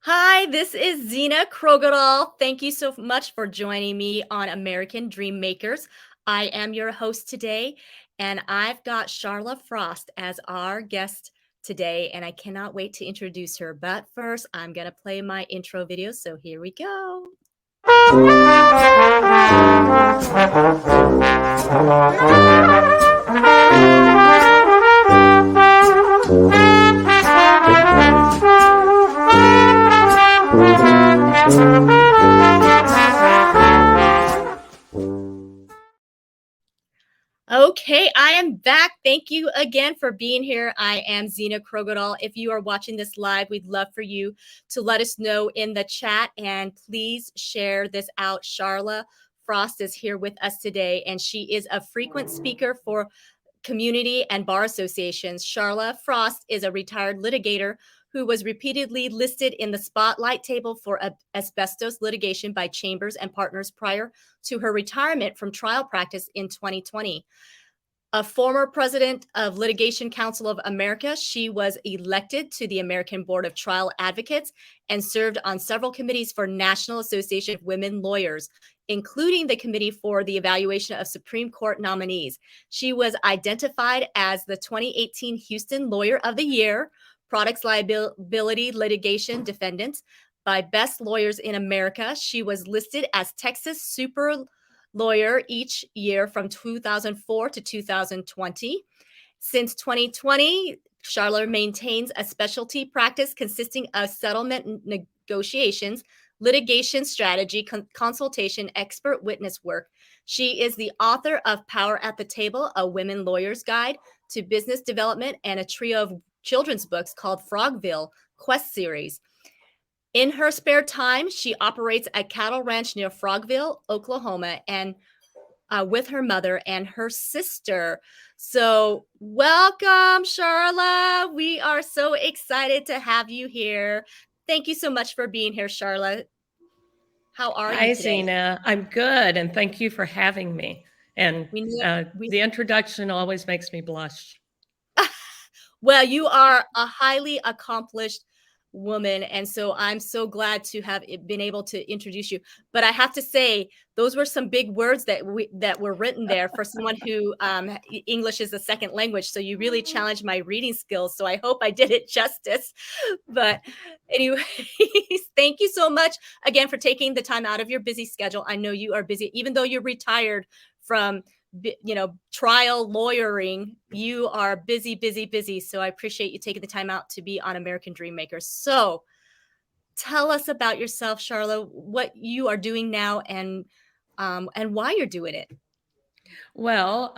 Hi, this is Zena Krogadal. Thank you so much for joining me on American Dream Makers. I am your host today, and I've got Sharla Frost as our guest today, and I cannot wait to introduce her. But first, I'm going to play my intro video, so here we go. Okay, I am back. Thank you again for being here. I am Zena Krogadal. If you are watching this live, we'd love for you to let us know in the chat, and please share this out. Sharla Frost is here with us today, and she is a frequent speaker for community and bar associations. Sharla Frost is a retired litigator who was repeatedly listed in the spotlight table for asbestos litigation by Chambers and Partners prior to her retirement from trial practice in 2020. A former president of Litigation Council of America, she was elected to the American Board of Trial Advocates and served on several committees for National Association of Women Lawyers, including the Committee for the Evaluation of Supreme Court Nominees. She was identified as the 2018 Houston Lawyer of the Year, Products Liability Litigation Defendant by Best Lawyers in America. She was listed as Texas Super Lawyer each year from 2004 to 2020. Since 2020, Sharla maintains a specialty practice consisting of settlement negotiations, litigation strategy, consultation, expert witness work. She is the author of Power at the Table, a women lawyer's guide to business development, and a trio of children's books called Frogville Quest series. In her spare time, she operates a cattle ranch near Frogville, Oklahoma, and with her mother and her sister. So, welcome, Sharla. We are so excited to have you here. Thank you so much for being here, Sharla. How are Hi, you today? Zena. I'm good, and thank you for having me. And We the introduction always makes me blush. Well, you are a highly accomplished woman, and so I'm so glad to have been able to introduce you. But I have to say, those were some big words that were written there for someone who English is a second language. So you really challenged my reading skills. So I hope I did it justice. But anyways, thank you so much again for taking the time out of your busy schedule. I know you are busy, even though you're retired from trial lawyering. You are busy, busy, busy. So I appreciate you taking the time out to be on American Dream Makers. So tell us about yourself, Sharla, what you are doing now and why you're doing it. Well,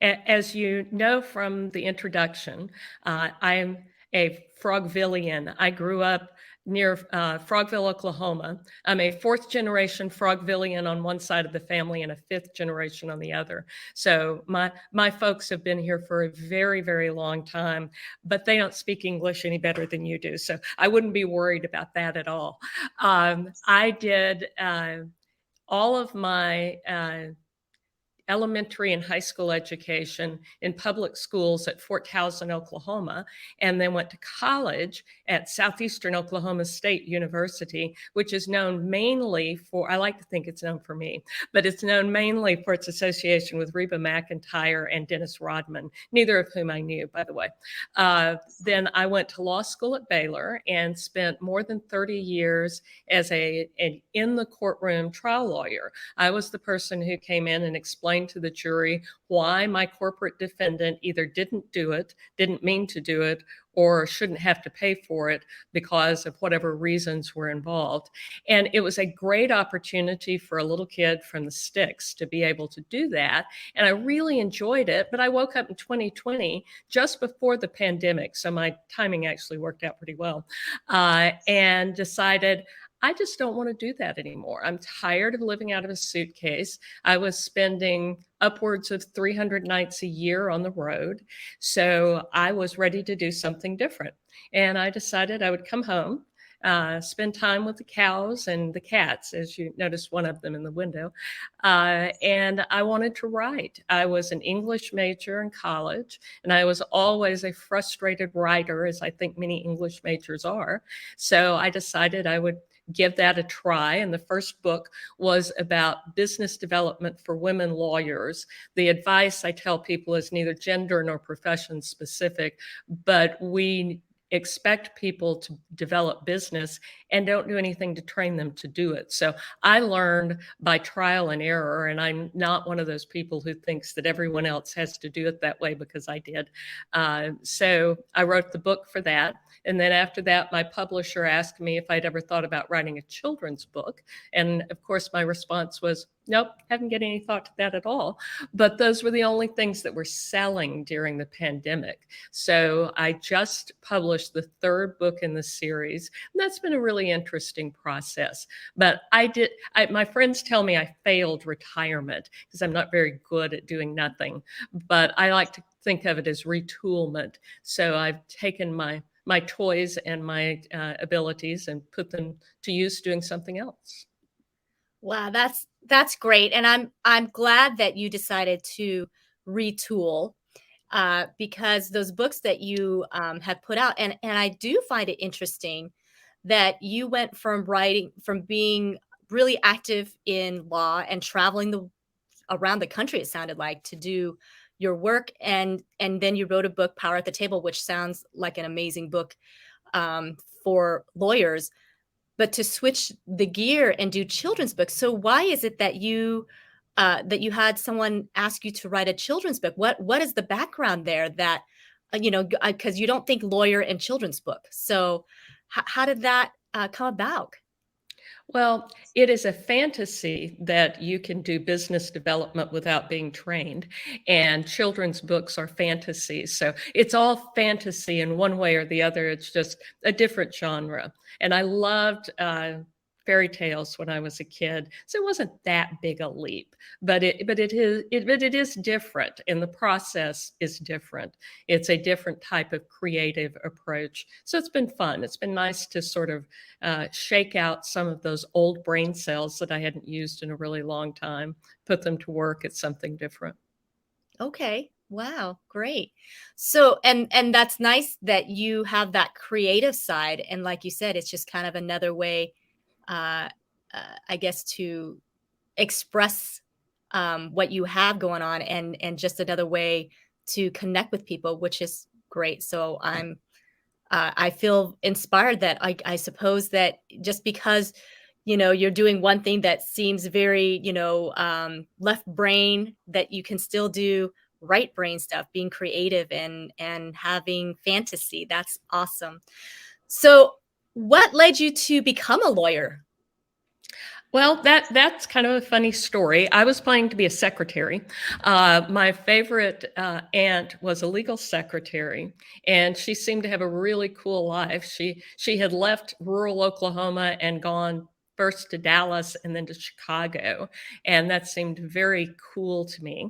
as you know from the introduction, I'm a Frogvillian. I grew up near Frogville, Oklahoma. I'm a fourth generation Frogvillian on one side of the family and a fifth generation on the other. So my folks have been here for a very, very long time, but they don't speak English any better than you do. So I wouldn't be worried about that at all. I did all of my elementary and high school education in public schools at Fort Towson, Oklahoma, and then went to college at Southeastern Oklahoma State University, which is known mainly for, I like to think it's known for me, but it's known mainly for its association with Reba McEntire and Dennis Rodman, neither of whom I knew, by the way. Then I went to law school at Baylor and spent more than 30 years as an in the courtroom trial lawyer. I was the person who came in and explained to the jury why my corporate defendant either didn't do it, didn't mean to do it, or shouldn't have to pay for it because of whatever reasons were involved. And it was a great opportunity for a little kid from the sticks to be able to do that. And I really enjoyed it. But I woke up in 2020, just before the pandemic. So my timing actually worked out pretty well, and decided, I just don't want to do that anymore. I'm tired of living out of a suitcase. I was spending upwards of 300 nights a year on the road. So I was ready to do something different. And I decided I would come home spend time with the cows and the cats, as you noticed one of them in the window. And I wanted to write. I was an English major in college, and I was always a frustrated writer, as I think many English majors are. So I decided I would give that a try. And the first book was about business development for women lawyers. The advice I tell people is neither gender nor profession specific, but we expect people to develop business and don't do anything to train them to do it. So I learned by trial and error, and I'm not one of those people who thinks that everyone else has to do it that way because I did. So I wrote the book for that. And then after that, my publisher asked me if I'd ever thought about writing a children's book. And of course, my response was, nope, haven't given any thought to that at all. But those were the only things that were selling during the pandemic. So I just published the third book in the series. And that's been a really interesting process. But my friends tell me I failed retirement because I'm not very good at doing nothing. But I like to think of it as retoolement. So I've taken my toys and my abilities and put them to use doing something else. Wow, that's great, and I'm glad that you decided to retool because those books that you have put out, and I do find it interesting that you went from being really active in law and traveling around the country. It sounded like to do your work, and then you wrote a book, Power at the Table, which sounds like an amazing book for lawyers, but to switch the gear and do children's books. So why is it that you had someone ask you to write a children's book? What is the background there that because you don't think lawyer and children's book. So how did that come about? Well, it is a fantasy that you can do business development without being trained, and children's books are fantasies. So it's all fantasy in one way or the other. It's just a different genre. And I loved fairy tales when I was a kid, so it wasn't that big a leap. But it is different, and the process is different. It's a different type of creative approach. So it's been fun. It's been nice to sort of shake out some of those old brain cells that I hadn't used in a really long time, put them to work at something different. Okay. Wow, great. So and that's nice that you have that creative side, and like you said, it's just kind of another way uh, I guess to express what you have going on, and just another way to connect with people, which is great. So I feel inspired that I suppose that just because you're doing one thing that seems very left brain, that you can still do right brain stuff, being creative and having fantasy. That's awesome. So what led you to become a lawyer? Well, that's kind of a funny story. I was planning to be a secretary. My favorite aunt was a legal secretary, and she seemed to have a really cool life. She had left rural Oklahoma and gone first to Dallas and then to Chicago, and that seemed very cool to me.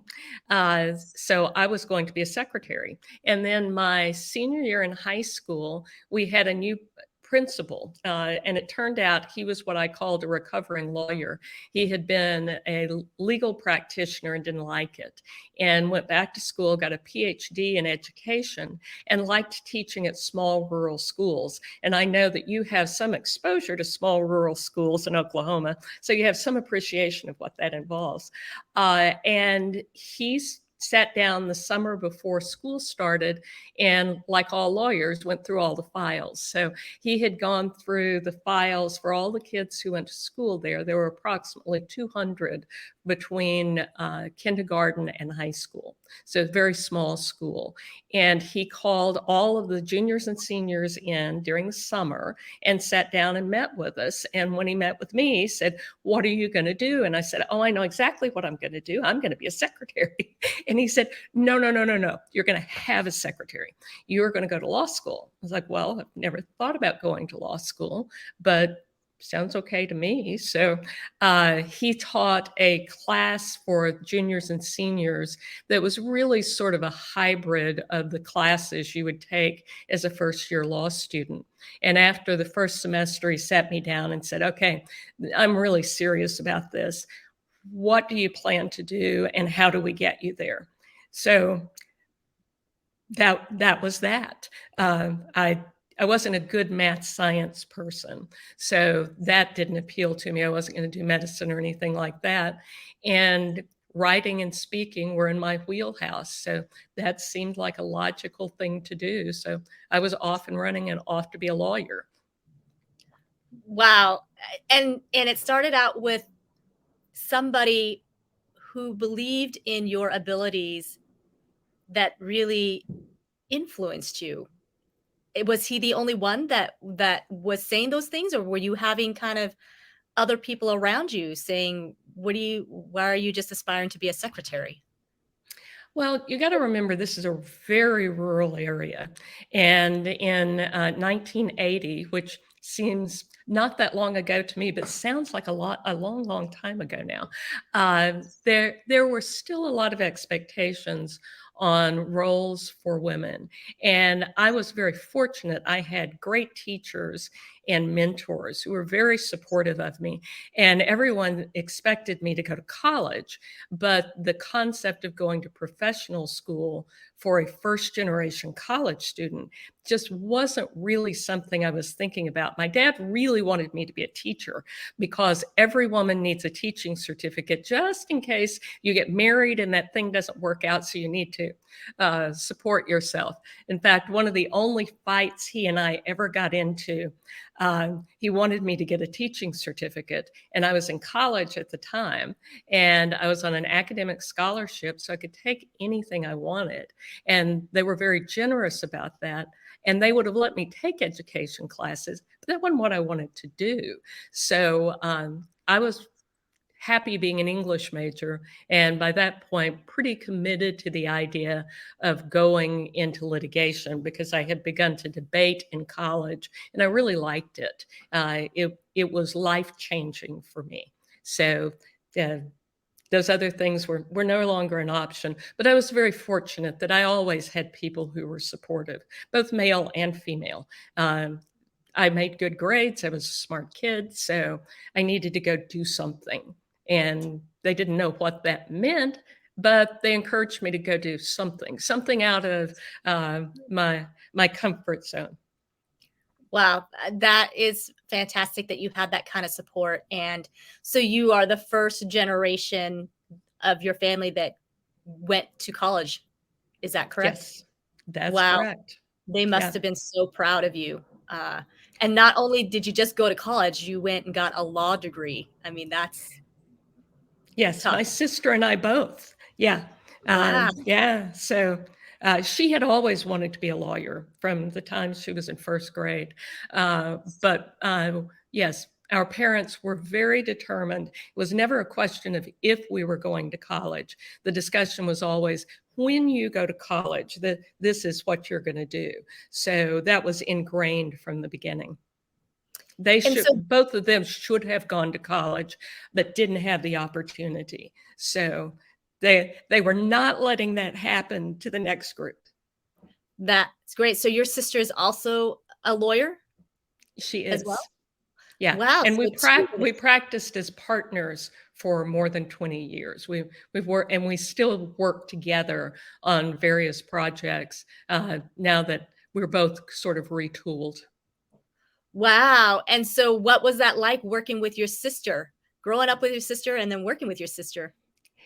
So I was going to be a secretary. And then my senior year in high school, we had a new principal. And it turned out he was what I called a recovering lawyer. He had been a legal practitioner and didn't like it, and went back to school, got a PhD in education, and liked teaching at small rural schools. And I know that you have some exposure to small rural schools in Oklahoma, so you have some appreciation of what that involves. And he's sat down the summer before school started and, like all lawyers, went through all the files. So he had gone through the files for all the kids who went to school there. There were approximately 200 between kindergarten and high school. So a very small school. And he called all of the juniors and seniors in during the summer and sat down and met with us. And when he met with me, he said, "What are you going to do?" And I said, "Oh, I know exactly what I'm going to do. I'm going to be a secretary." And he said, "No, no, no, no, no. You're going to have a secretary. You're going to go to law school." I was like, "Well, I've never thought about going to law school, but sounds okay to me. So he taught a class for juniors and seniors that was really sort of a hybrid of the classes you would take as a first year law student. And after the first semester, he sat me down and said, okay, I'm really serious about this. What do you plan to do and how do we get you there? So that was that. I wasn't a good math science person, so that didn't appeal to me. I wasn't going to do medicine or anything like that. And writing and speaking were in my wheelhouse, so that seemed like a logical thing to do. So I was off and running and off to be a lawyer. Wow. And it started out with somebody who believed in your abilities that really influenced you. Was he the only one that was saying those things, or were you having kind of other people around you saying, why are you just aspiring to be a secretary? Well, you got to remember this is a very rural area. And in 1980, which seems not that long ago to me, but sounds like a long, long time ago now, there were still a lot of expectations on roles for women. And I was very fortunate. I had great teachers and mentors who were very supportive of me. And everyone expected me to go to college. But the concept of going to professional school for a first generation college student just wasn't really something I was thinking about. My dad really wanted me to be a teacher because every woman needs a teaching certificate just in case you get married and that thing doesn't work out. So you need to support yourself. In fact, one of the only fights he and I ever got into, he wanted me to get a teaching certificate. And I was in college at the time, and I was on an academic scholarship, so I could take anything I wanted. And they were very generous about that. And they would have let me take education classes, but that wasn't what I wanted to do. So I was happy being an English major. And by that point, pretty committed to the idea of going into litigation because I had begun to debate in college and I really liked it. It was life changing for me. So uh, those other things were no longer an option. But I was very fortunate that I always had people who were supportive, both male and female. I made good grades. I was a smart kid. So I needed to go do something. And they didn't know what that meant, but they encouraged me to go do something out of my comfort zone. Wow, that is fantastic that you had that kind of support. And so you are the first generation of your family that went to college. Is that correct? Yes, that's Wow, correct. they must Yeah. have been so proud of you. And not only did you just go to college, you went and got a law degree. I mean, that's Yes, tough. my sister and I both. Yeah. Wow. Yeah. So she had always wanted to be a lawyer from the time she was in first grade. But yes, our parents were very determined. It was never a question of if we were going to college. The discussion was always, when you go to college, this is what you're going to do. So that was ingrained from the beginning. And so Both of them should have gone to college, but didn't have the opportunity. So they were not letting that happen to the next group. that's great. So your sister is also a lawyer She as well? is. Yeah. Wow. And So two we practiced as partners for more than 20 years. We've worked and we still work together on various projects now that we're both sort of retooled. Wow. And so what was that like working with your sister? Growing up with your sister and then working with your sister?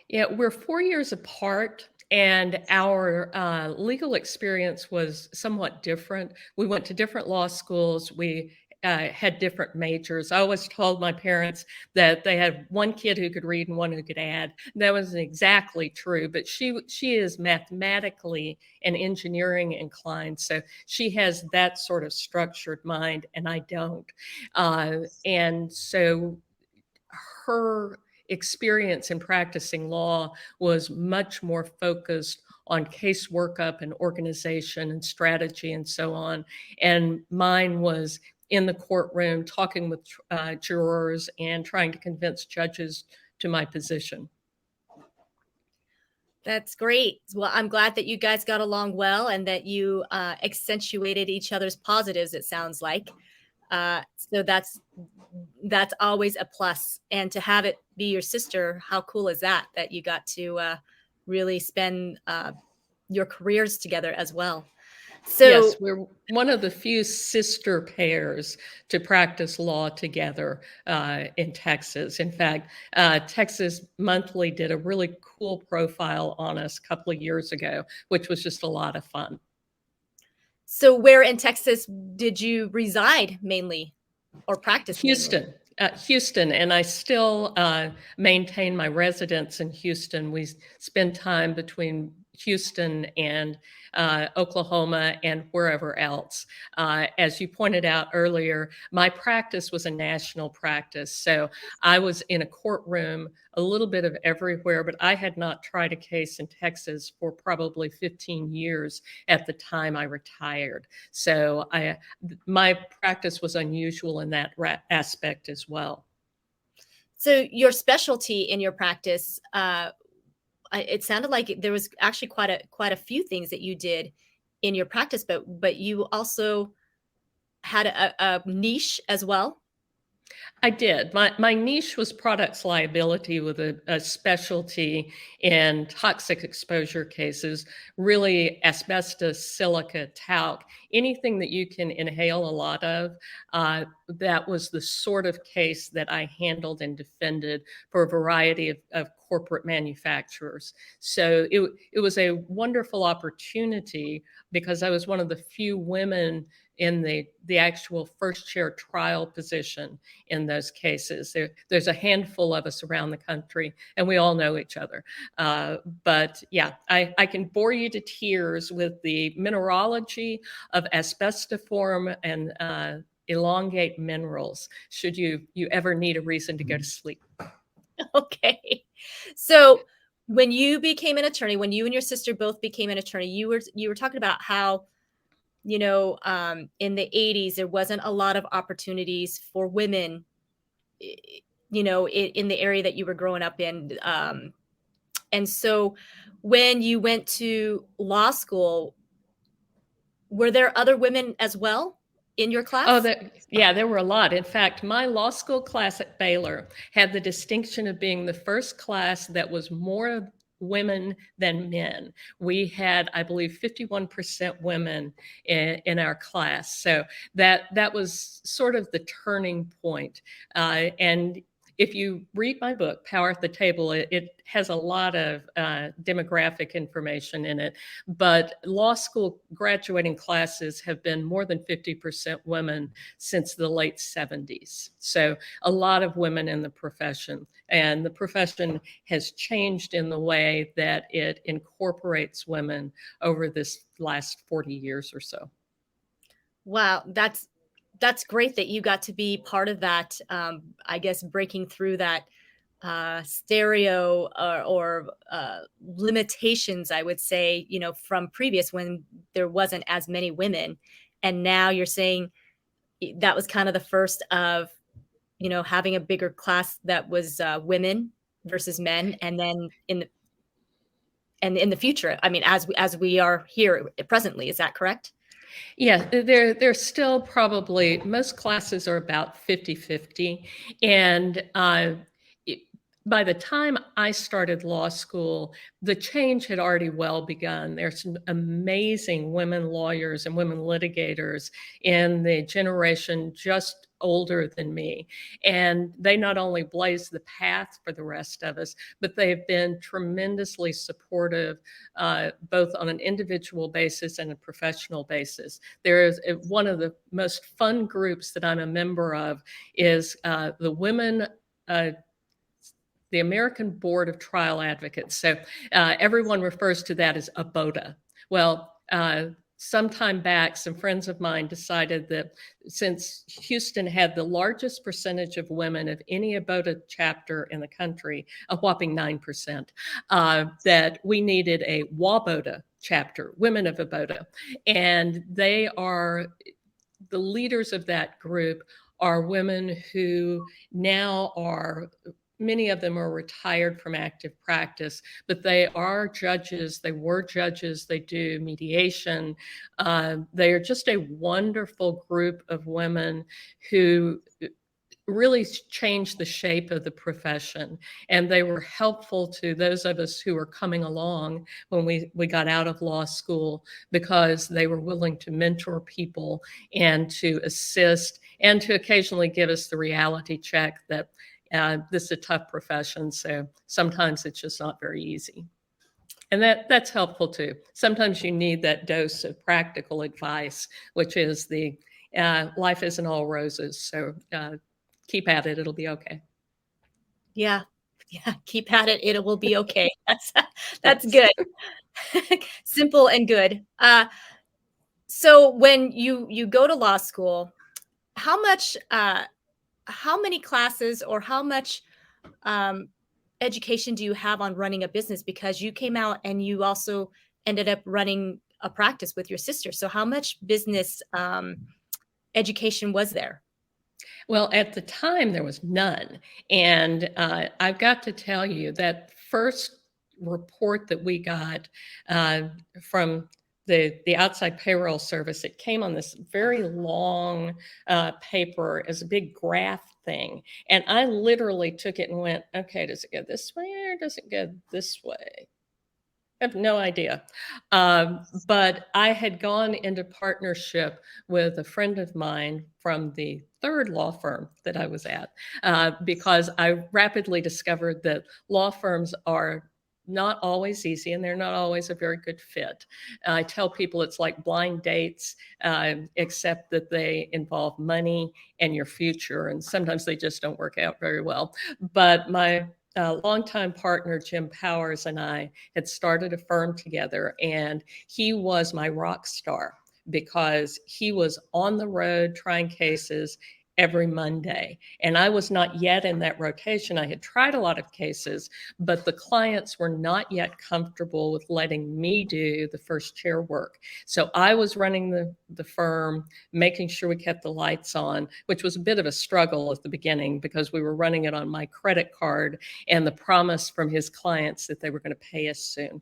Yeah, we're 4 years apart, and our legal experience was somewhat different. We went to different law schools. We had different majors. I always told my parents that they had one kid who could read and one who could add. That wasn't exactly true, but she is mathematically and engineering inclined, so she has that sort of structured mind, and I don't. And so her experience in practicing law was much more focused on case workup and organization and strategy and so on. And mine was in the courtroom, talking with jurors and trying to convince judges to my position. That's great. Well, I'm glad that you guys got along well and that you accentuated each other's positives, it sounds like. So that's always a plus. And to have it be your sister, how cool is that, that you got to really spend your careers together as well. So yes, we're one of the few sister pairs to practice law together in Texas. In fact, Texas Monthly did a really cool profile on us a couple of years ago, which was just a lot of fun. So where in Texas did you reside mainly or practice Houston. mainly? Houston, and I still maintain my residence in Houston. We spend time between Houston and Oklahoma and wherever else. As you pointed out earlier, my practice was a national practice. So I was in a courtroom a little bit of everywhere, but I had not tried a case in Texas for probably 15 years at the time I retired. So my practice was unusual in that aspect as well. So your specialty in your practice, it sounded like there was actually quite a few things that you did in your practice, but you also had a niche as well. I did. My niche was products liability with a specialty in toxic exposure cases, really asbestos, silica, talc, anything that you can inhale a lot of. That was the sort of case that I handled and defended for a variety of corporate manufacturers. So it was a wonderful opportunity because I was one of the few women in the actual first chair trial position in those cases. There's a handful of us around the country, and we all know each other. But yeah, I can bore you to tears with the mineralogy of asbestiform and elongate minerals, should you ever need a reason to go to sleep. Okay. So when you became an attorney, when you and your sister both became an attorney, you were talking about how in the 80s there wasn't a lot of opportunities for women in the area that you were growing up in. And so when you went to law school, were there other women as well in your Oh, class? yeah, there were a lot. In fact, my law school class at Baylor had the distinction of being the first class that was more women than men. We had, I believe, 51% women in our class. So that was sort of the turning point. And if you read my book, Power at the Table, it has a lot of demographic information in it. But law school graduating classes have been more than 50% women since the late 70s. So a lot of women in the profession. And the profession has changed in the way that it incorporates women over this last 40 years or so. Wow, that's great that you got to be part of that. I guess breaking through that stereo or limitations, I would say, from previous when there wasn't as many women, and now you're saying that was kind of the first of having a bigger class that was women versus men, and then in the future, I mean, as we are here presently, is that correct? Yeah, they're still probably, most classes are about 50-50. And by the time I started law school, the change had already well begun. There's some amazing women lawyers and women litigators in the generation just older than me. And they not only blazed the path for the rest of us, but they've been tremendously supportive, both on an individual basis and a professional basis. There is one of the most fun groups that I'm a member of is the women the American Board of Trial Advocates. So everyone refers to that as ABOTA. Well, sometime back, some friends of mine decided that since Houston had the largest percentage of women of any ABOTA chapter in the country, a whopping 9%, that we needed a WABOTA chapter, Women of ABOTA. And they are the leaders of that group are women who now are, many of them are retired from active practice, but they are judges. They were judges. They do mediation. They are just a wonderful group of women who really changed the shape of the profession. And they were helpful to those of us who were coming along when we got out of law school, because they were willing to mentor people and to assist and to occasionally give us the reality check that this is a tough profession. So sometimes it's just not very easy. And that's helpful too. Sometimes you need that dose of practical advice, which is the life isn't all roses. So keep at it. It'll be okay. Yeah. Keep at it. It will be okay. That's good. Simple and good. So when you go to law school, how many classes or how much education do you have on running a business? Because you came out and you also ended up running a practice with your sister. So how much business education was there? Well, at the time, there was none. And I've got to tell you that first report that we got from the outside payroll service, it came on this very long paper as a big graph thing. And I literally took it and went, okay, does it go this way or does it go this way? I have no idea. But I had gone into partnership with a friend of mine from the third law firm that I was at, because I rapidly discovered that law firms are not always easy and they're not always a very good fit. I tell people it's like blind dates, except that they involve money and your future, and sometimes they just don't work out very well. But my longtime partner, Jim Powers, and I had started a firm together, and he was my rock star because he was on the road trying cases every Monday. And I was not yet in that rotation. I had tried a lot of cases, but the clients were not yet comfortable with letting me do the first chair work. So I was running the firm, making sure we kept the lights on, which was a bit of a struggle at the beginning because we were running it on my credit card and the promise from his clients that they were going to pay us soon.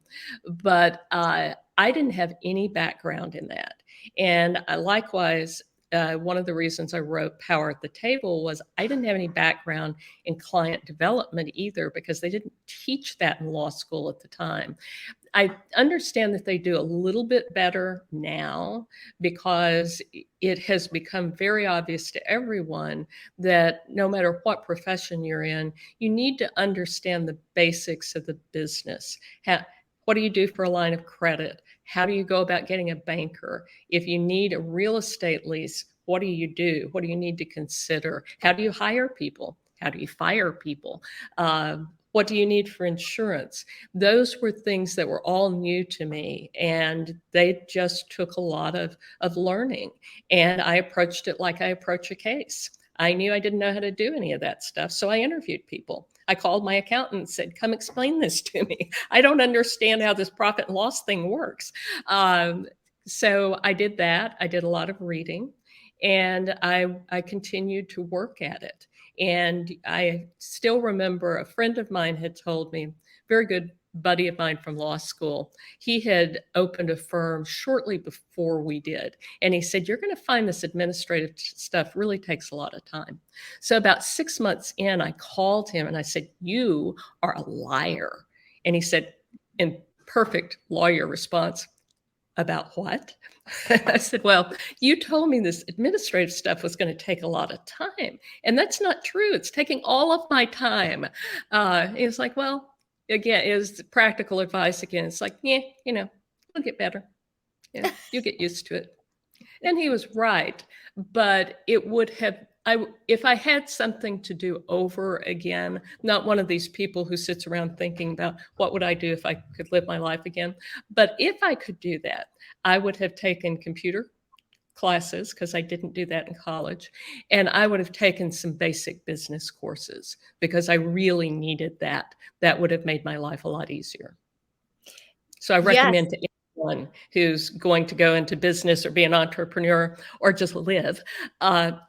But I didn't have any background in that. And likewise, one of the reasons I wrote Power at the Table was I didn't have any background in client development either, because they didn't teach that in law school at the time. I understand that they do a little bit better now because it has become very obvious to everyone that no matter what profession you're in, you need to understand the basics of the business. What do you do for a line of credit? How do you go about getting a banker? If you need a real estate lease, what do you do? What do you need to consider? How do you hire people? How do you fire people? What do you need for insurance? Those were things that were all new to me, and they just took a lot of learning. And I approached it like I approach a case. I knew I didn't know how to do any of that stuff, so I interviewed people. I called my accountant and said, come explain this to me. I don't understand how this profit and loss thing works. So I did that. I did a lot of reading, and I continued to work at it. And I still remember a friend of mine had told me, very good buddy of mine from law school, he had opened a firm shortly before we did. And he said, you're going to find this administrative stuff really takes a lot of time. So about 6 months in, I called him and I said, you are a liar. And he said, in perfect lawyer response, about what? I said, well, you told me this administrative stuff was going to take a lot of time. And that's not true. It's taking all of my time. He was like, well, again, it was practical advice again. It's like, yeah, it'll get better. Yeah, you get used to it. And he was right. But it would have, if I had something to do over again, not one of these people who sits around thinking about what would I do if I could live my life again, but if I could do that, I would have taken computer classes because I didn't do that in college, and I would have taken some basic business courses because I really needed that. That would have made my life a lot easier. So I recommend to anyone who's going to go into business or be an entrepreneur or just live,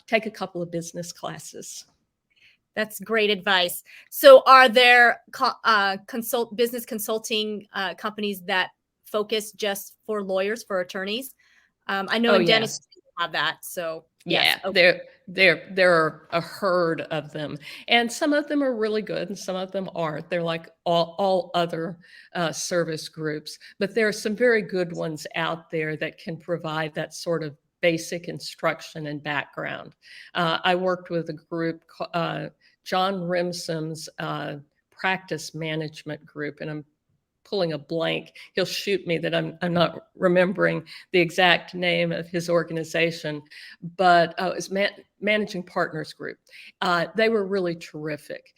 take a couple of business classes. That's great advice. So, are there business consulting companies that focus just for lawyers, for attorneys? I know Oh, in yeah. dentistry we have that. So, yes. Yeah, there are a herd of them, and some of them are really good, and some of them aren't. They're like all other service groups, but there are some very good ones out there that can provide that sort of basic instruction and background. I worked with a group, John Rimsom's practice management group, and I'm pulling a blank. He'll shoot me that I'm not remembering the exact name of his organization, but it was Managing Partners Group. They were really terrific.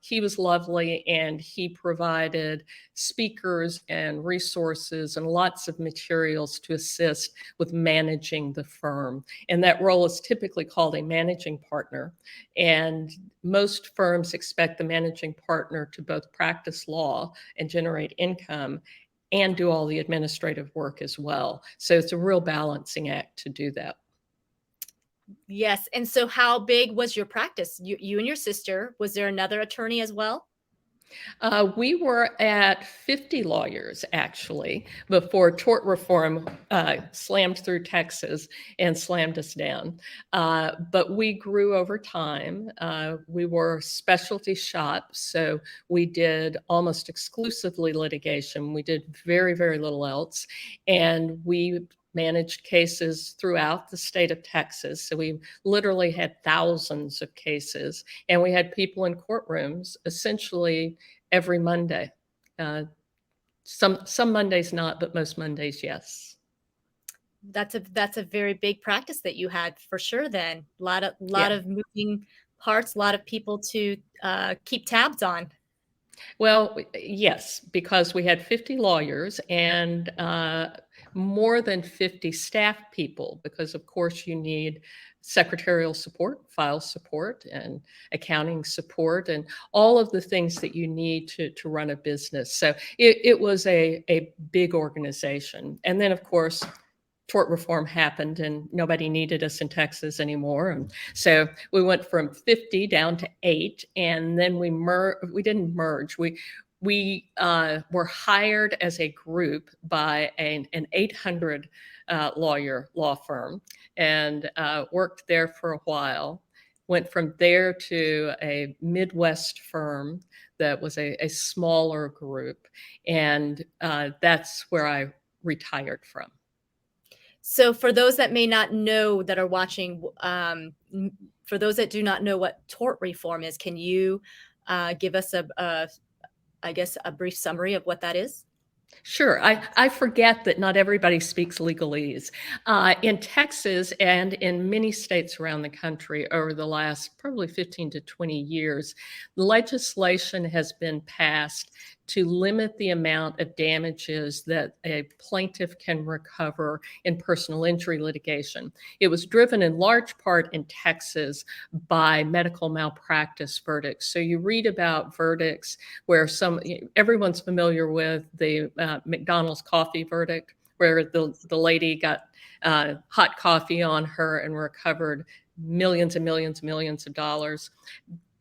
He was lovely, and he provided speakers and resources and lots of materials to assist with managing the firm. And that role is typically called a managing partner. And most firms expect the managing partner to both practice law and generate income and do all the administrative work as well. So it's a real balancing act to do that. Yes. And so, how big was your practice? You and your sister. Was there another attorney as well? We were at 50 lawyers, actually, before tort reform slammed through Texas and slammed us down. But we grew over time. We were specialty shops, so we did almost exclusively litigation. We did very, very little else. And we managed cases throughout the state of Texas. So we literally had thousands of cases, and we had people in courtrooms essentially every Monday. Some Mondays not, but most Mondays, yes. That's a very big practice that you had for sure. Then a lot Yeah. of moving parts, a lot of people to keep tabs on. Well, yes, because we had 50 lawyers and more than 50 staff people, because of course you need secretarial support, file support, and accounting support, and all of the things that you need to run a business. So it was a big organization. And then, of course, tort reform happened and nobody needed us in Texas anymore. And so we went from 50 down to 8, and then we didn't merge. We were hired as a group by an 800 lawyer law firm, and worked there for a while. Went from there to a Midwest firm that was a smaller group, and that's where I retired from. So, for those that may not know that are watching, for those that do not know what tort reform is, can you give us I guess, a brief summary of what that is? Sure. I forget that not everybody speaks legalese. In Texas and in many states around the country over the last probably 15 to 20 years, legislation has been passed to limit the amount of damages that a plaintiff can recover in personal injury litigation. It was driven in large part in Texas by medical malpractice verdicts. So you read about verdicts where everyone's familiar with the McDonald's coffee verdict, where the lady got hot coffee on her and recovered millions and millions and millions of dollars.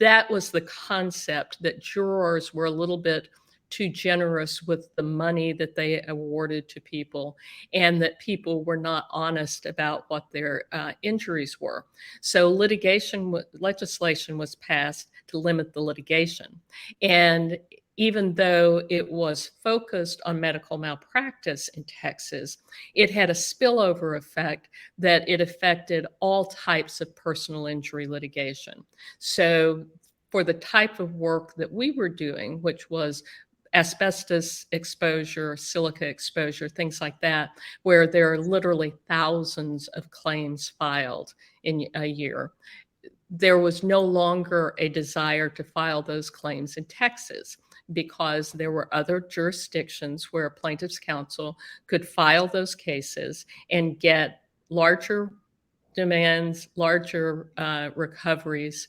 That was the concept, that jurors were a little bit too generous with the money that they awarded to people, and that people were not honest about what their injuries were. So legislation was passed to limit the litigation. And even though it was focused on medical malpractice in Texas, it had a spillover effect that it affected all types of personal injury litigation. So for the type of work that we were doing, which was asbestos exposure, silica exposure, things like that, where there are literally thousands of claims filed in a year, there was no longer a desire to file those claims in Texas, because there were other jurisdictions where plaintiff's counsel could file those cases and get larger demands, larger recoveries,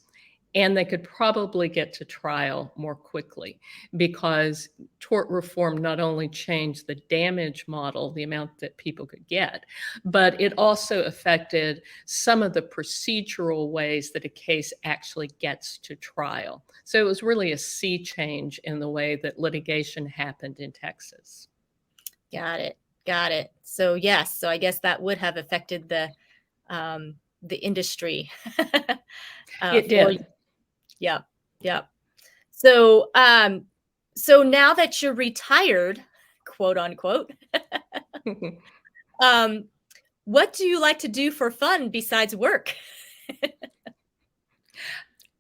and they could probably get to trial more quickly, because tort reform not only changed the damage model, the amount that people could get, but it also affected some of the procedural ways that a case actually gets to trial. So it was really a sea change in the way that litigation happened in Texas. Got it. Got it. So yes, so I guess that would have affected the industry. It For did. yeah, yeah. So so now that you're retired, quote unquote, um, what do you like to do for fun besides work?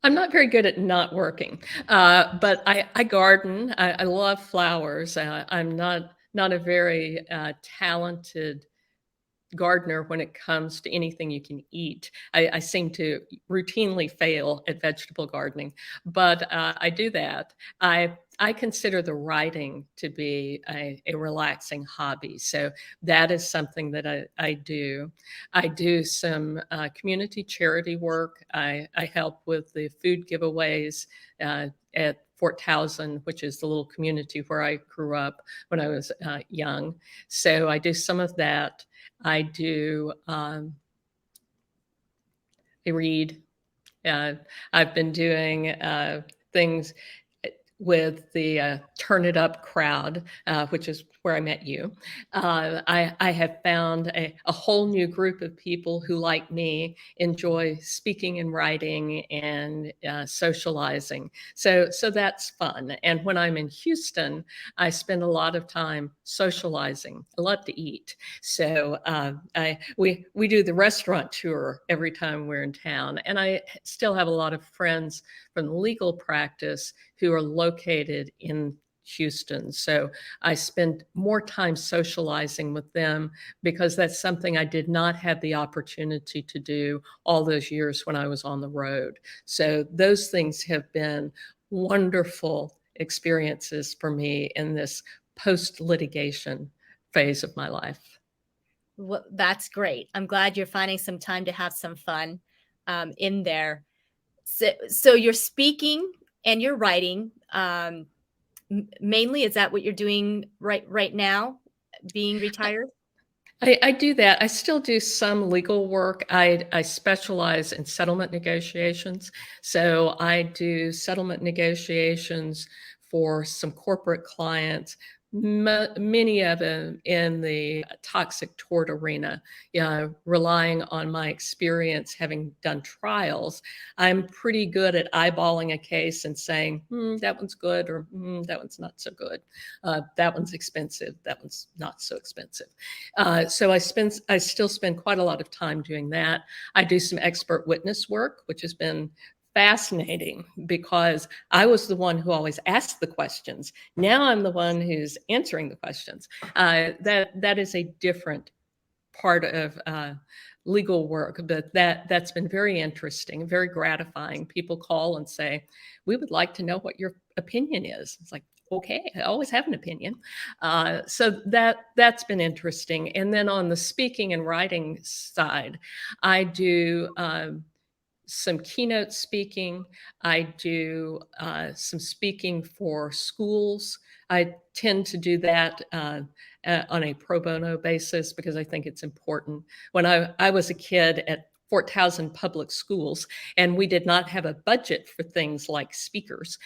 I'm not very good at not working, but I garden. I love flowers. I'm not a very talented gardener when it comes to anything you can eat. I seem to routinely fail at vegetable gardening, but I do that. I consider the writing to be a relaxing hobby. So that is something that I do. I do some community charity work. I help with the food giveaways at Fort Towson, which is the little community where I grew up when I was young. So I do some of that. I do, I read. I've been doing things with the Turn It Up crowd, which is where I met you. I have found a whole new group of people who, like me, enjoy speaking and writing and socializing. So that's fun. And when I'm in Houston, I spend a lot of time socializing. I love to eat. So we do the restaurant tour every time we're in town. And I still have a lot of friends from the legal practice who are located in Houston. So I spend more time socializing with them, because that's something I did not have the opportunity to do all those years when I was on the road. So those things have been wonderful experiences for me in this post-litigation phase of my life. Well, that's great. I'm glad you're finding some time to have some fun in there. So you're speaking and you're writing. Mainly, is that what you're doing right now, being retired? I do that. I still do some legal work. I specialize in settlement negotiations. So I do settlement negotiations for some corporate clients, many of them in the toxic tort arena, relying on my experience having done trials. I'm pretty good at eyeballing a case and saying, that one's good, or that one's not so good. That one's expensive. That one's not so expensive. So I still spend quite a lot of time doing that. I do some expert witness work, which has been fascinating, because I was the one who always asked the questions. Now I'm the one who's answering the questions. That is a different part of legal work, but that's been very interesting, very gratifying. People call and say, "We would like to know what your opinion is." It's like, okay, I always have an opinion. So that's been interesting. And then on the speaking and writing side, I do some keynote speaking. I do some speaking for schools. I tend to do that on a pro bono basis, because I think it's important. When I was a kid at Fort Towson Public Schools, and we did not have a budget for things like speakers,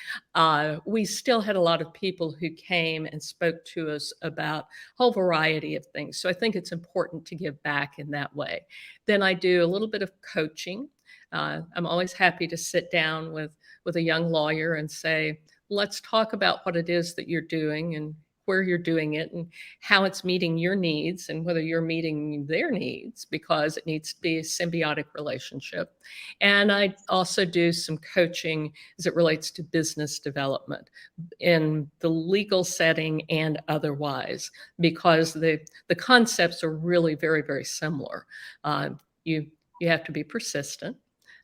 we still had a lot of people who came and spoke to us about a whole variety of things. So I think it's important to give back in that way. Then I do a little bit of coaching. I'm always happy to sit down with a young lawyer and say, let's talk about what it is that you're doing and where you're doing it and how it's meeting your needs and whether you're meeting their needs, because it needs to be a symbiotic relationship. And I also do some coaching as it relates to business development in the legal setting and otherwise, because the concepts are really very, very similar. You have to be persistent.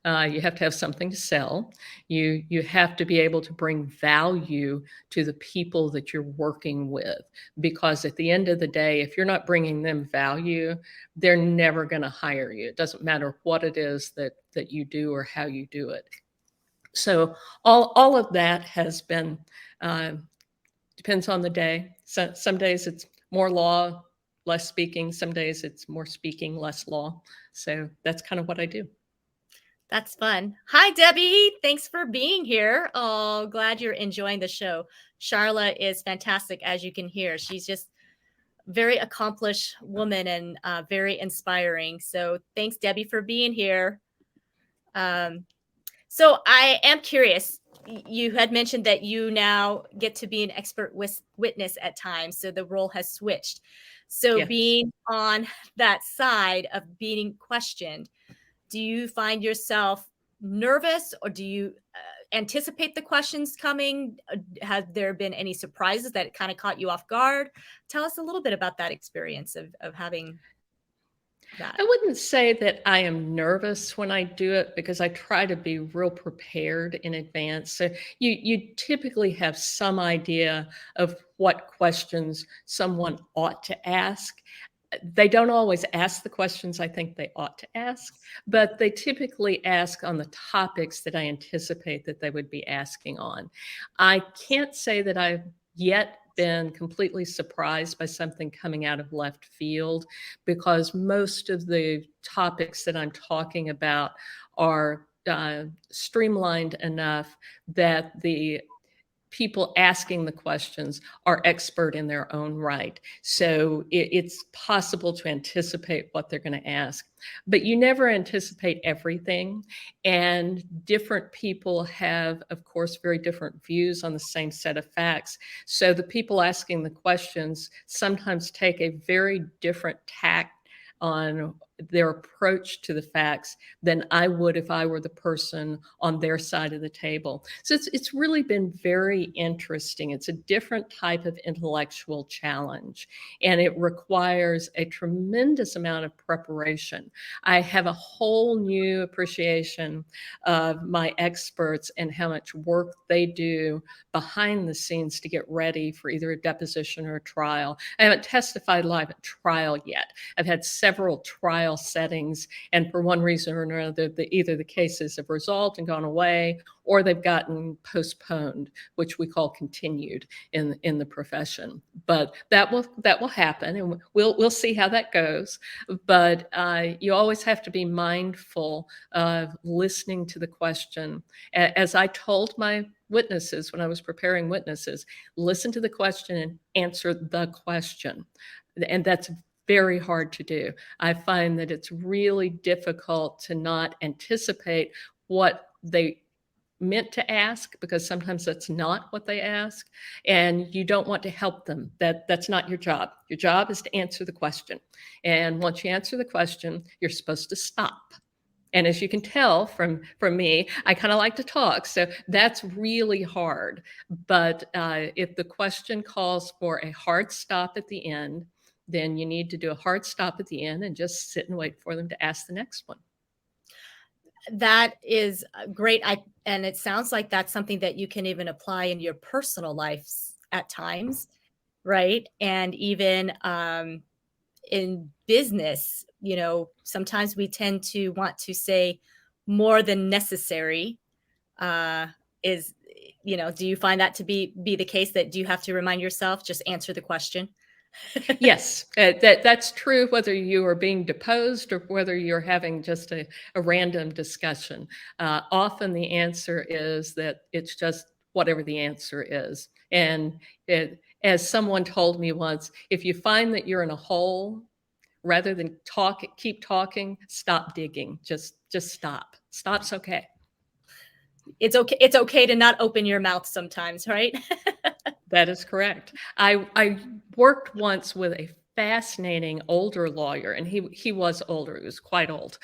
You have to have something to sell. You have to be able to bring value to the people that you're working with, because at the end of the day, if you're not bringing them value, they're never going to hire you. It doesn't matter what it is that you do or how you do it. So all of that has been, depends on the day. So some days it's more law, less speaking. Some days it's more speaking, less law. So that's kind of what I do. That's fun. Hi, Debbie. Thanks for being here. Oh, glad you're enjoying the show. Sharla is fantastic, as you can hear. She's just very accomplished woman and very inspiring. So thanks, Debbie, for being here. So I am curious. You had mentioned that you now get to be an expert witness at times. So the role has switched. So Yes. being on that side of being questioned, do you find yourself nervous, or do you anticipate the questions coming? Have there been any surprises that kind of caught you off guard? Tell us a little bit about that experience of having that. I wouldn't say that I am nervous when I do it because I try to be real prepared in advance. So you typically have some idea of what questions someone ought to ask. They don't always ask the questions I think they ought to ask, but they typically ask on the topics that I anticipate that they would be asking on. I can't say that I've yet been completely surprised by something coming out of left field, because most of the topics that I'm talking about are streamlined enough that the people asking the questions are expert in their own right. So it's possible to anticipate what they're going to ask, but you never anticipate everything. And different people have, of course, very different views on the same set of facts. So the people asking the questions sometimes take a very different tack on their approach to the facts than I would if I were the person on their side of the table. So it's really been very interesting. It's a different type of intellectual challenge, and it requires a tremendous amount of preparation. I have a whole new appreciation of my experts and how much work they do behind the scenes to get ready for either a deposition or a trial. I haven't testified live at trial yet. I've had several trial settings, and for one reason or another, either the cases have resolved and gone away, or they've gotten postponed, which we call continued in the profession. But that will happen, and we'll see how that goes. But you always have to be mindful of listening to the question. As I told my witnesses when I was preparing witnesses, listen to the question and answer the question. And that's very hard to do. I find that it's really difficult to not anticipate what they meant to ask, because sometimes that's not what they ask, and you don't want to help them. That's not your job. Your job is to answer the question. And once you answer the question, you're supposed to stop. And as you can tell from me, I kind of like to talk. So that's really hard. But if the question calls for a hard stop at the end, then you need to do a hard stop at the end and just sit and wait for them to ask the next one. That is great. And it sounds like that's something that you can even apply in your personal lives at times, right? And even in business, sometimes we tend to want to say more than necessary. Do you find that to be the case? That do you have to remind yourself, just answer the question? Yes, that's true whether you are being deposed or whether you're having just a random discussion. Often the answer is that it's just whatever the answer is. And as someone told me once, if you find that you're in a hole, rather than keep talking, stop digging. Just stop. Stop's okay. It's okay. It's okay to not open your mouth sometimes, right? That is correct. I worked once with a fascinating older lawyer, and he was older. He was quite old,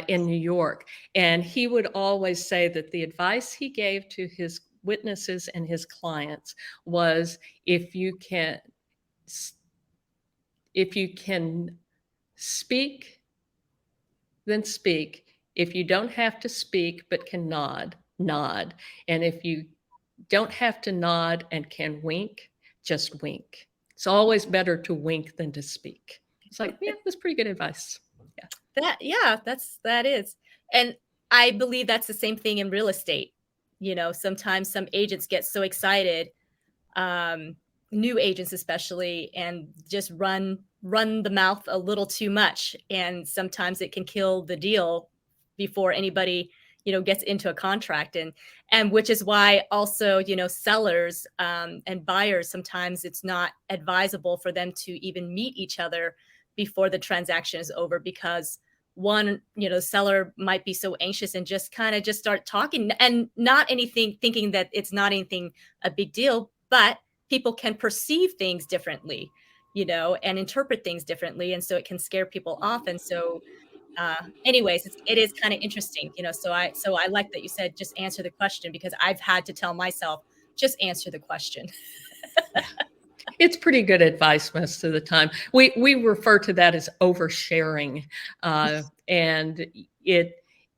in New York. And he would always say that the advice he gave to his witnesses and his clients was, if you can speak, then speak. If you don't have to speak but can nod, nod. And if you don't have to nod and can wink, just wink. It's always better to wink than to speak. It's like, yeah, that's pretty good advice. That is. And I believe that's the same thing in real estate, Sometimes some agents get so excited, um, new agents especially, and just run the mouth a little too much, and sometimes it can kill the deal before anybody gets into a contract. And which is why also sellers and buyers, sometimes it's not advisable for them to even meet each other before the transaction is over, because one seller might be so anxious and just kind of just start talking, and not anything, thinking that it's not anything a big deal, but people can perceive things differently, and interpret things differently. And so it can scare people off. And so, anyways, it is kind of interesting, so I like that you said just answer the question, because I've had to tell myself, just answer the question. Yeah. It's pretty good advice most of the time. We refer to that as oversharing, and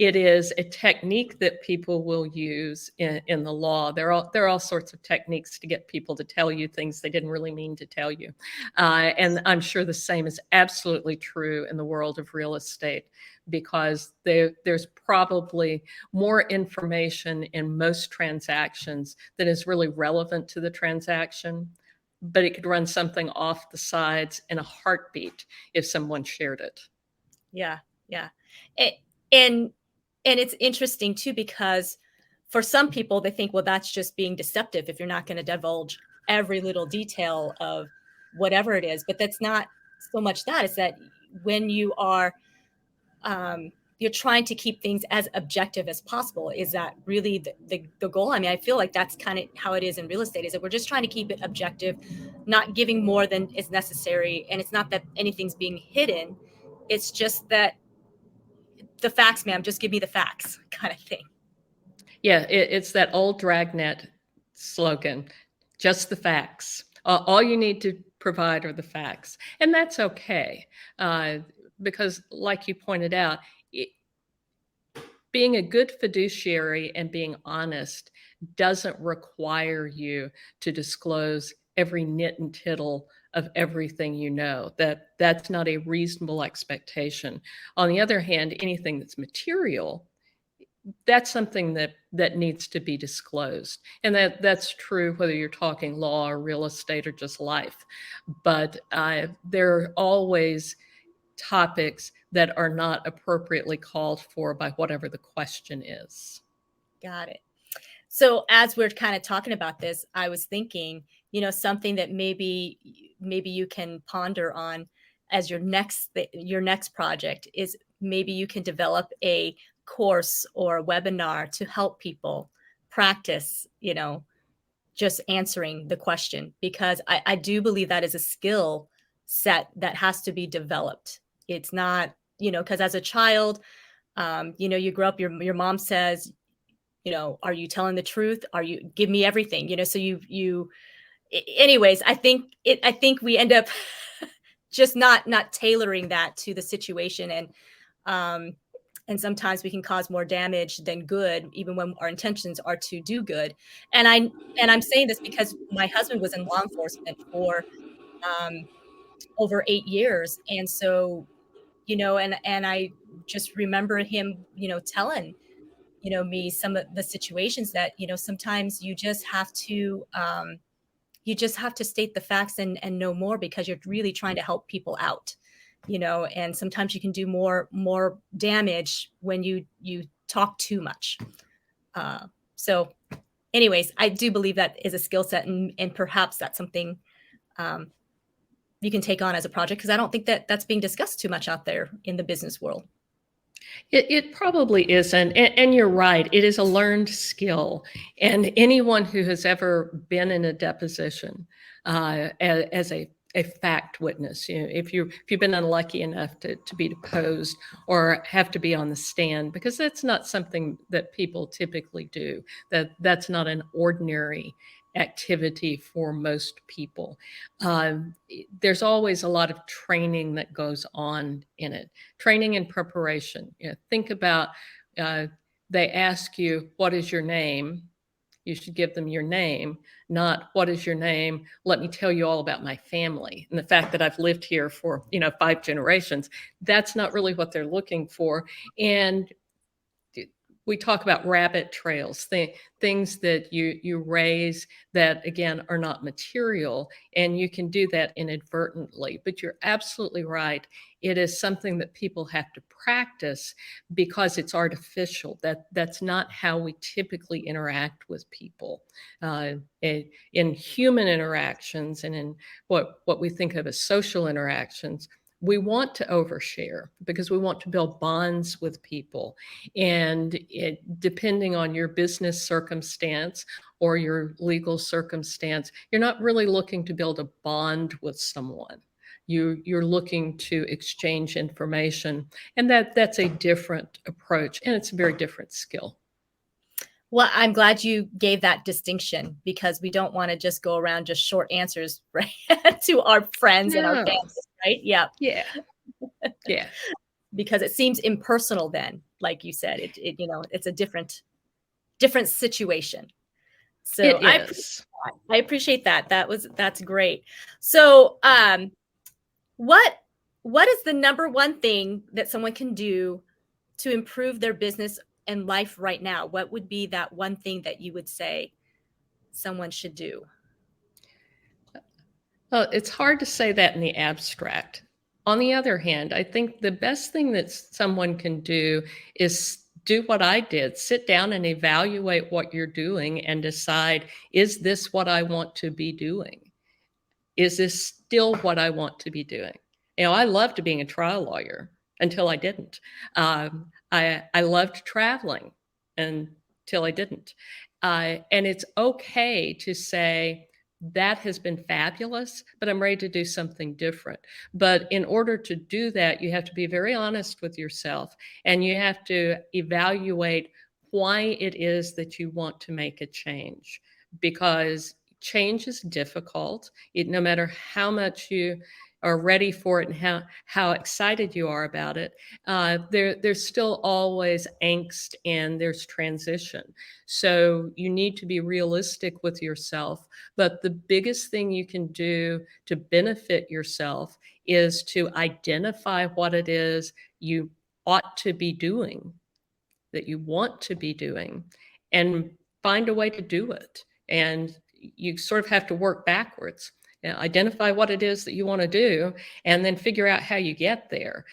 it is a technique that people will use in the law. There are all sorts of techniques to get people to tell you things they didn't really mean to tell you, and I'm sure the same is absolutely true in the world of real estate, because there's probably more information in most transactions that is really relevant to the transaction, but it could run something off the sides in a heartbeat if someone shared it. Yeah, yeah. It, and and it's interesting too, because for some people they think, well, that's just being deceptive if you're not going to divulge every little detail of whatever it is. But that's not so much that, it's that when you're trying to keep things as objective as possible. Is that really the goal? I mean, I feel like that's kind of how it is in real estate, is that we're just trying to keep it objective, not giving more than is necessary. And it's not that anything's being hidden. It's just that the facts, ma'am, just give me the facts kind of thing. Yeah, it's that old dragnet slogan, just the facts. All you need to provide are the facts. And that's okay. Uh, because, like you pointed out, it, being a good fiduciary and being honest doesn't require you to disclose every nit and tittle of everything you know. That's not a reasonable expectation. On the other hand, anything that's material, that's something that needs to be disclosed, and that's true whether you're talking law or real estate or just life. But there are always topics that are not appropriately called for by whatever the question is. Got it. So as we're kind of talking about this, I was thinking, something that maybe you can ponder on as your next project is, maybe you can develop a course or a webinar to help people practice, just answering the question, because I do believe that is a skill set that has to be developed. It's not, because as a child, you grow up, your mom says, are you telling the truth? Are you, give me everything, so anyways, I think we end up just not tailoring that to the situation. Um and sometimes we can cause more damage than good, even when our intentions are to do good. And I'm saying this because my husband was in law enforcement for um over 8 years. And so, and I just remember him, telling me some of the situations that sometimes you just have to state the facts and know more, because you're really trying to help people out, and sometimes you can do more damage when you talk too much. So anyways, I do believe that is a skill set, and perhaps that's something um, you can take on as a project, because I don't think that that's being discussed too much out there in the business world. It probably isn't. And you're right. It is a learned skill. And anyone who has ever been in a deposition as a fact witness, if you've been unlucky enough to be deposed or have to be on the stand, because that's not something that people typically do. That's not an ordinary activity for most people. There's always a lot of training that goes on in it, training and preparation. Think about, uh, they ask you, what is your name? You should give them your name, not what is your name? Let me tell you all about my family and the fact that I've lived here for 5 generations. That's not really what they're looking for. And we talk about rabbit trails, things that you raise that, again, are not material, and you can do that inadvertently. But you're absolutely right. It is something that people have to practice because it's artificial. That's not how we typically interact with people. In human interactions and in what we think of as social interactions, we want to overshare because we want to build bonds with people. And depending on your business circumstance or your legal circumstance, you're not really looking to build a bond with someone. You're looking to exchange information, and that's a different approach, and it's a very different skill. Well, I'm glad you gave that distinction, because we don't want to just go around just short answers, right, to our friends and our No. families, right? Yeah. Yeah. Yeah. Because it seems impersonal then, like you said, it's a different situation. So It is. I appreciate that. That's great. So, what is the number one thing that someone can do to improve their business and life right now? What would be that one thing that you would say someone should do? Well, it's hard to say that in the abstract. On the other hand, I think the best thing that someone can do is do what I did, sit down and evaluate what you're doing and decide, is this what I want to be doing? Is this still what I want to be doing? I loved being a trial lawyer until I didn't. I loved traveling until I didn't. And it's okay to say, that has been fabulous, but I'm ready to do something different. But in order to do that, you have to be very honest with yourself, and you have to evaluate why it is that you want to make a change, because change is difficult. No matter how much you are ready for it and how excited you are about it, there's still always angst and there's transition. So you need to be realistic with yourself. But the biggest thing you can do to benefit yourself is to identify what it is you ought to be doing, that you want to be doing, and find a way to do it. And you sort of have to work backwards. Identify what it is that you want to do, and then figure out how you get there.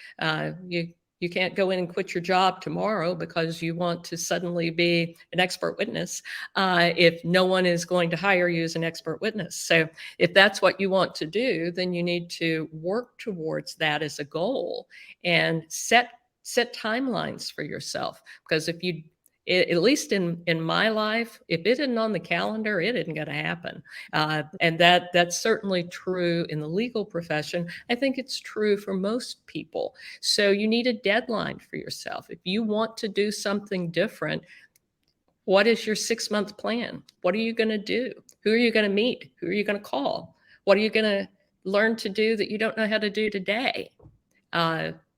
You can't go in and quit your job tomorrow because you want to suddenly be an expert witness if no one is going to hire you as an expert witness. So if that's what you want to do, then you need to work towards that as a goal and set timelines for yourself. Because if you, at least in my life, if it isn't on the calendar, it isn't going to happen. And that's certainly true in the legal profession. I think it's true for most people. So you need a deadline for yourself. If you want to do something different, what is your 6-month plan? What are you going to do? Who are you going to meet? Who are you going to call? What are you going to learn to do that you don't know how to do today?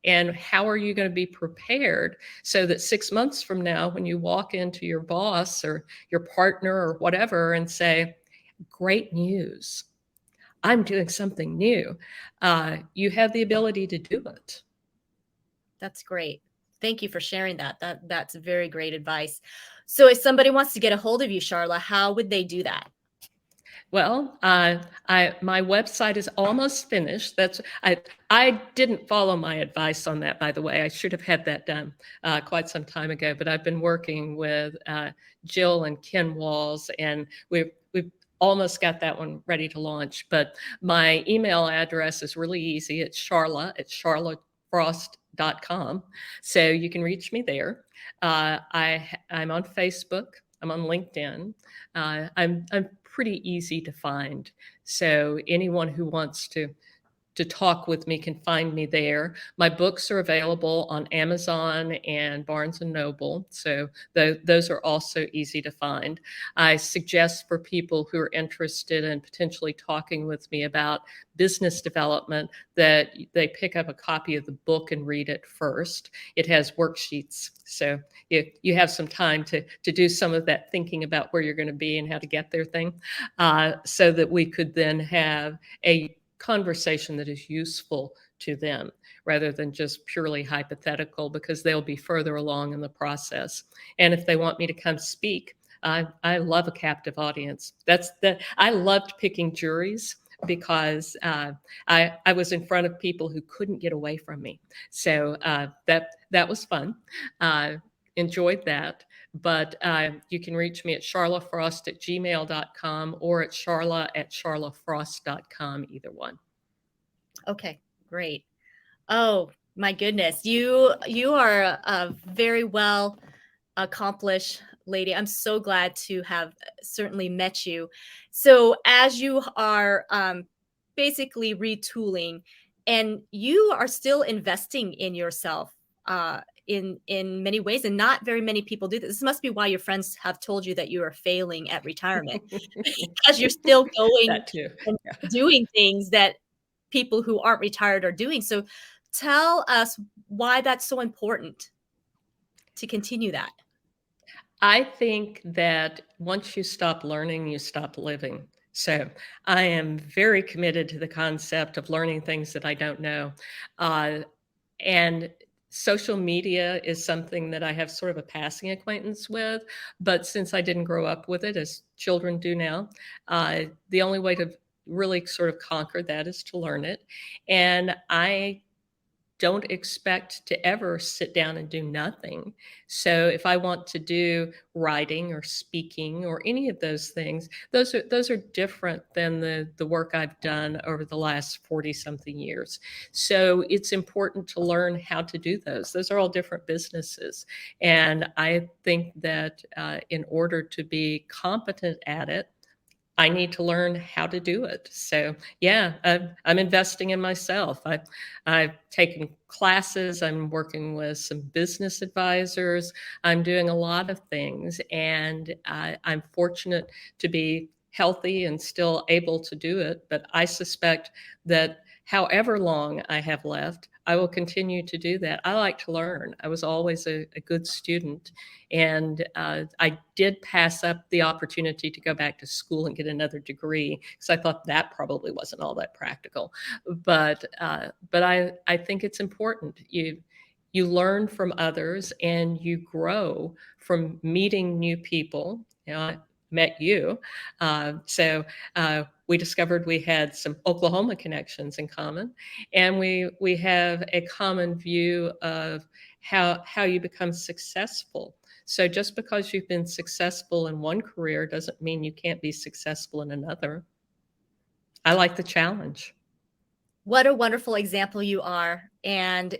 And how are you going to be prepared so that 6 months from now, when you walk into your boss or your partner or whatever and say, great news, I'm doing something new, you have the ability to do it. That's great. Thank you for sharing that. That's very great advice. So if somebody wants to get a hold of you, Sharla, how would they do that? Well, my website is almost finished. I didn't follow my advice on that, by the way. I should have had that done quite some time ago. But I've been working with Jill and Ken Walls, and we've almost got that one ready to launch. But my email address is really easy. It's Sharla at sharlafrost.com. So you can reach me there. I'm on Facebook. I'm on LinkedIn. I'm pretty easy to find. So anyone who wants to talk with me can find me there. My books are available on Amazon and Barnes and Noble. So those are also easy to find. I suggest for people who are interested in potentially talking with me about business development that they pick up a copy of the book and read it first. It has worksheets. So you have some time to do some of that thinking about where you're going to be and how to get there thing, so that we could then have a conversation that is useful to them rather than just purely hypothetical, because they'll be further along in the process. And if they want me to come speak, I love a captive audience. I loved picking juries because I was in front of people who couldn't get away from me. So that was fun. Enjoyed that. But you can reach me at sharlafrost@gmail.com or at sharla@sharlafrost.com, either one. Okay, great. Oh my goodness, you are a very well accomplished lady. I'm so glad to have certainly met you. So as you are basically retooling, and you are still investing in yourself in many ways, and not very many people do this. This must be why your friends have told you that you are failing at retirement, because you're still going That too. and Yeah. doing things that people who aren't retired are doing. So tell us why that's so important to continue that. I think that once you stop learning, you stop living. So I am very committed to the concept of learning things that I don't know. Uh, and social media is something that I have sort of a passing acquaintance with. But since I didn't grow up with it, as children do now, the only way to really sort of conquer that is to learn it. And I don't expect to ever sit down and do nothing. So if I want to do writing or speaking or any of those things, those are different than the work I've done over the last 40 something years. So it's important to learn how to do those. Those are all different businesses. And I think that in order to be competent at it, I need to learn how to do it. So yeah, I'm investing in myself. I've taken classes. I'm working with some business advisors. I'm doing a lot of things, and I'm fortunate to be healthy and still able to do it. But I suspect that however long I have left, I will continue to do that. I like to learn. I was always a good student, and I did pass up the opportunity to go back to school and get another degree because I thought that probably wasn't all that practical. But I think it's important. You learn from others and you grow from meeting new people. You know, I met you, so we discovered we had some Oklahoma connections in common, and we have a common view of how you become successful. So just because you've been successful in one career doesn't mean you can't be successful in another. I like the challenge. What a wonderful example you are. And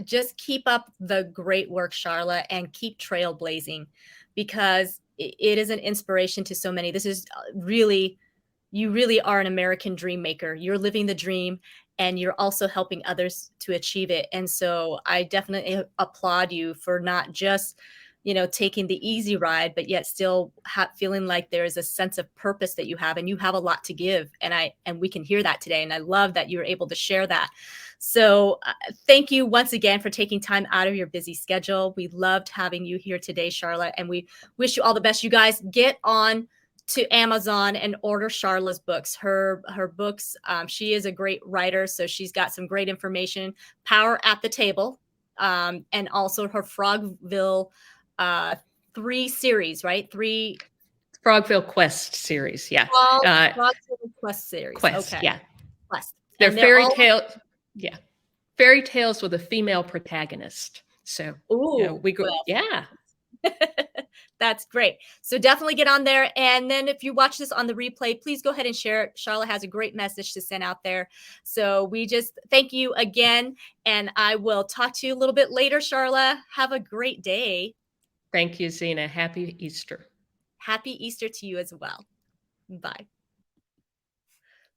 just keep up the great work, Sharla, and keep trailblazing, because it is an inspiration to so many. This is really, you really are an American dream maker. You're living the dream, and you're also helping others to achieve it. And so I definitely applaud you for not just, taking the easy ride, but yet still feeling like there is a sense of purpose that you have, and you have a lot to give. And we can hear that today. And I love that you're able to share that. So thank you once again for taking time out of your busy schedule. We loved having you here today, Charlotte, and we wish you all the best. You guys get on to Amazon and order Sharla's books. Her books. She is a great writer, so she's got some great information. Power at the Table, and also her Frogville 3 series, right? 3 Frogville Quest series, yeah. Frogville Quest series. Quest, Okay, yeah. Quest, They're and they're fairy all. tale, yeah. Fairy tales with a female protagonist. So, Ooh, we go, well, yeah. that's great. So definitely get on there. And then if you watch this on the replay, please go ahead and share it. Charlotte has a great message to send out there. So we just thank you again. And I will talk to you a little bit later, Charlotte. Have a great day. Thank you, Zena. Happy Easter. Happy Easter to you as well. Bye.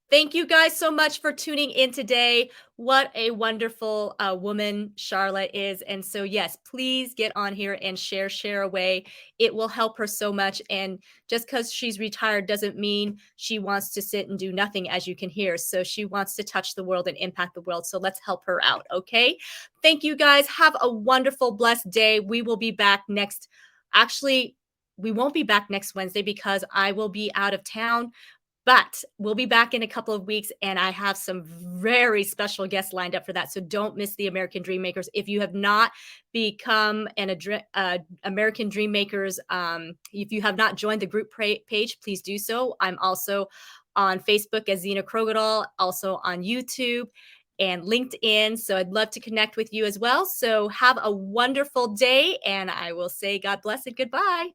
Thank you guys so much for tuning in today. What a wonderful woman Charlotte is. And so, yes, please get on here and share away. It will help her so much. And just because she's retired doesn't mean she wants to sit and do nothing, as you can hear. So she wants to touch the world and impact the world. So let's help her out. Okay. Thank you guys. Have a wonderful, blessed day. We will be back actually, we won't be back next Wednesday because I will be out of town. But we'll be back in a couple of weeks, and I have some very special guests lined up for that. So don't miss the American Dream Makers. If you have not become an American Dream Makers, if you have not joined the group page, please do so. I'm also on Facebook as Zena Krogadal, also on YouTube and LinkedIn. So I'd love to connect with you as well. So have a wonderful day, and I will say God bless and goodbye.